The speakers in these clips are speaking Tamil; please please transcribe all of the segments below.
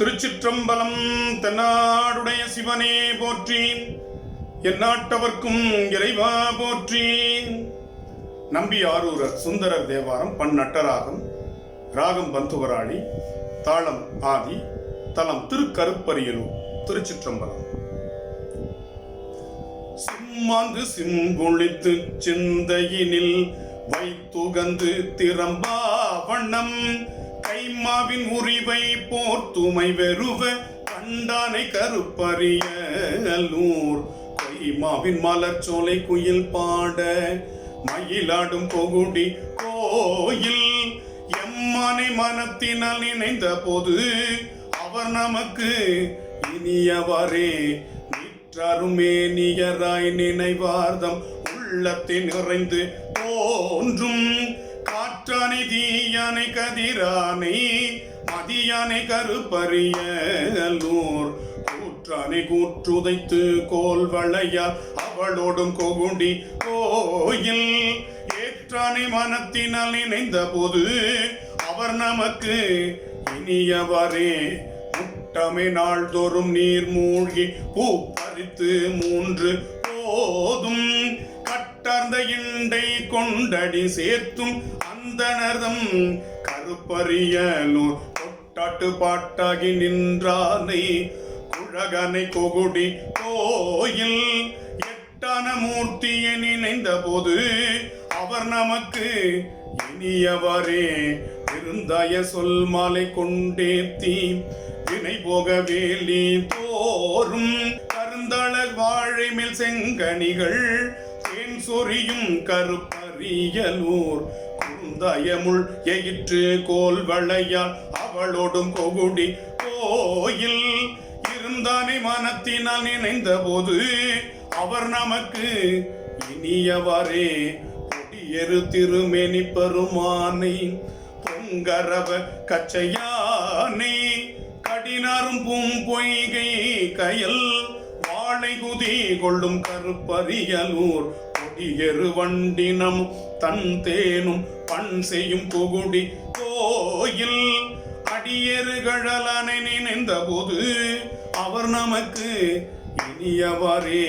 திருச்சிற்றம்பலம். தென்னாடுடைய சிவனே போற்றி, எந்நாட்டவர்க்கும் இறைவா போற்றி. நம்பி ஆரூரர் சுந்தரர் தேவாரம். பண் நட்டராகம், ராகம் பந்துவராளி, தாளம் ஆதி, தலம் திருக்கருப்பரியலூர். திருச்சிற்றம்பலம். சிம்மாந்து சிம்பொழித்து சிந்தையினில் வைத்துகந்து திறம்பா வண்ணம் கைமாவின் உரிவை போர்த்துமை வெறுவ கண்டானை கருப்பரியலூர். கொய்மாவின் மலர்ச்சோலை குயில் பாட மயிலாடும் கொகுடி கோயில் எம்மானை மனத்தினால் நினைந்த போது அவர் நமக்கு இனியவரே நிற்றருமே நியராய் நினைவார்தம் உள்ளத்தில் நிறைந்து தோன்றும் காற்றானை தீயானை கதிரானை மதியானை கருப்பரியலூர். கூற்றானை கூற்றுதைத்து கோல் வளையால் அவளோடும் கொகுடி கோயில் ஏற்றானை மனத்தினால் நினைந்த போது அவர் நமக்கு இனியவரே முட்டமை நாள்தோறும் நீர் மூழ்கி பூ பறித்து மூன்று போதும் கட்டார்ந்த இண்டை கொண்டடி சேர்த்தும் அந்தனர்தம் கருப்பரியலூர். கொட்டாட்டு பாட்டாகி நின்றானை குழகனை கொகுடி கோயில் எட்டான மூர்த்தியை நினைந்த போது அவர் நமக்கு இனியவரே விருந்தாய சொல் மாலை கொண்டேத்தி வினை போக வேலி தோறும் கருந்தள வாழை மேல் செங்கனிகள் தேன் சொரியும் கருப்பரியலூர். குருந்தாயமுள் எயிற்று கோல் வளையால் அவளோடும் கொகுடி கோயில் இருந்தானை மனத்தினால் நினைந்த போது அவர் நமக்கு இனியவரே பொடியெரு திருமேனி பெருமானை பொங்கரவ கச்சையானை கடினாரும் பூம்பொய்கை கயல் வாழை குதி கொள்ளும் கருப்பரியலூர். கொடியெரு வண்டினம் தன் தேனும் பண் செய்யும் கொகுடி கோயில் அடியேறு கழலானை நினைந்த போது அவர் நமக்கு இனியவரே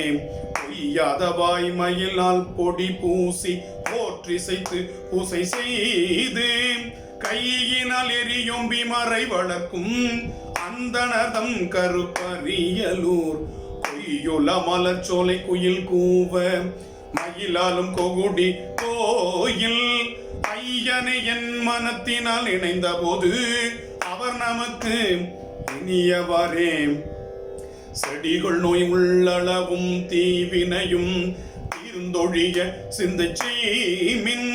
பொய்யாத வாய்மயிலால் பொடி பூசி போற்றிசைத்து பூசை செய்து கையினால் எரியும் விமறை வளர்க்கும் அந்தனதம் கருப்பரியலூர். கொய்யுல மலர்ச்சோலை குயில் கூவ மயிலாலும் கொகுடி கோயில் ஐயனை என் மனத்தினால் இணைந்த போது அவர் நமக்கு இனியவரே செடிகள் நோய் உள்ளளவும் தீவினையும் தீர்ந்தொழிய சிந்தை செய்மின்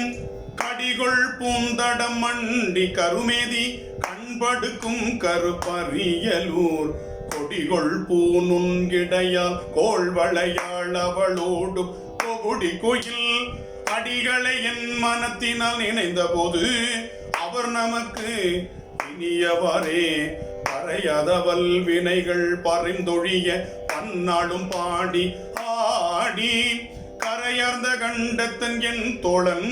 கடிகொள் பூந்தடம் மண்டி கருமேதி கண்படுக்கும் கருப்பரியலூர். கொடிகொள் பூனுங்கிடையால் கோள் வளையாள் அவளோடு கொகுடி கோயில் அடிகளை என் மனத்தினால் நினைந்த போது அவர் நமக்கு இனியவரே பறையாத வல்வினைகள் பறிந்தொழிய பன்னாளும் பாடி ஆடி கரையார்ந்த கண்டத்தன் என் தோழன்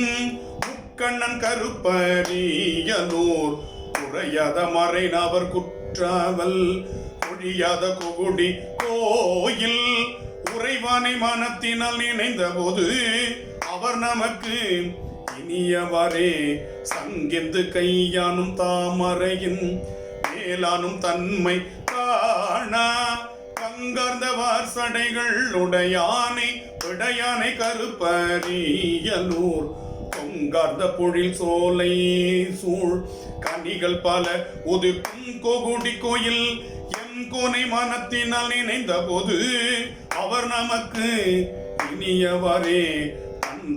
முக்கண்ணன் கருப்பரியலூர். குறையாத மறைநவர் குற்றாவல் ஒழியாத கொகுடி கோயில் உறைவானை மனத்தினால் நினைந்த போது அவர் நமக்கு இனியவரே சங்கிந்து கையானும் தாமரையின் மேலானும் தன்மை காணா கங்கார்ந்த வார்சடைகள் உடையானை விடையானை கருப்பரியலூர். கொங்கார்ந்த பொழில் சோலை சூழ் கனிகள் பல உதிர்க்கும் கொகுடி கோயில் எம் கோனை மனத்தினால் நினைந்த போது அவர் நமக்கு இனியவரே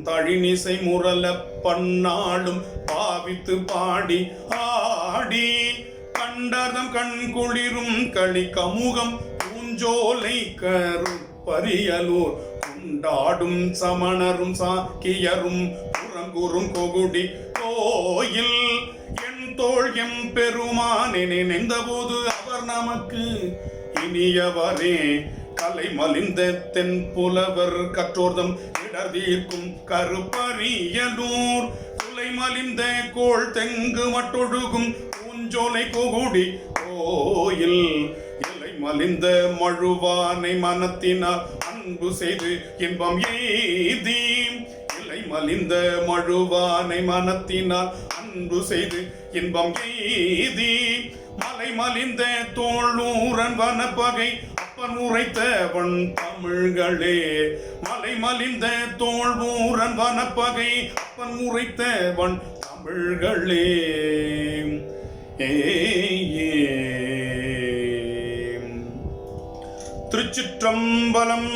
தழினிசை முரல பன்னாளும் பாவித்து பாடி ஆடி கண்டார்தம் கண் குளிரும் களி கமுகம் பூஞ்சோலை கருப்பரியலூர். கொண்டாடும் சமணரும் சாக்கியரும் புறங்குறும் கொகுடி கோயில் என் தோள் எம் பெருமானை நினைந்த போது அவர் நமக்கு இனியவரே கலை மலிந்த தென் புலவர் கற்றோர்தம் இடர் தீர்க்கும் கருப்பரியலூர். துளை மலிந்த கோள் தெங்கு மட்டொழுகும் செஞ்சோலை குகுடி கோயில் எல்லை மலிந்த மழுவானை மனத்தினால் அன்பு செய்து இன்பம் எய்தி எல்லை மலிந்த மழுவானை மனத்தினால் அன்பு செய்து இன்பம் எய்தி மலை மலிந்த தோளூரன் வனப்பகை அப்பன் உரைத்தவன் தமிழ்களே மலை மலிந்த தோளூரன் வனப்பகை அப்பன் உரைத்தவன் தமிழ்களே திருச்சிற்றம்பலம்.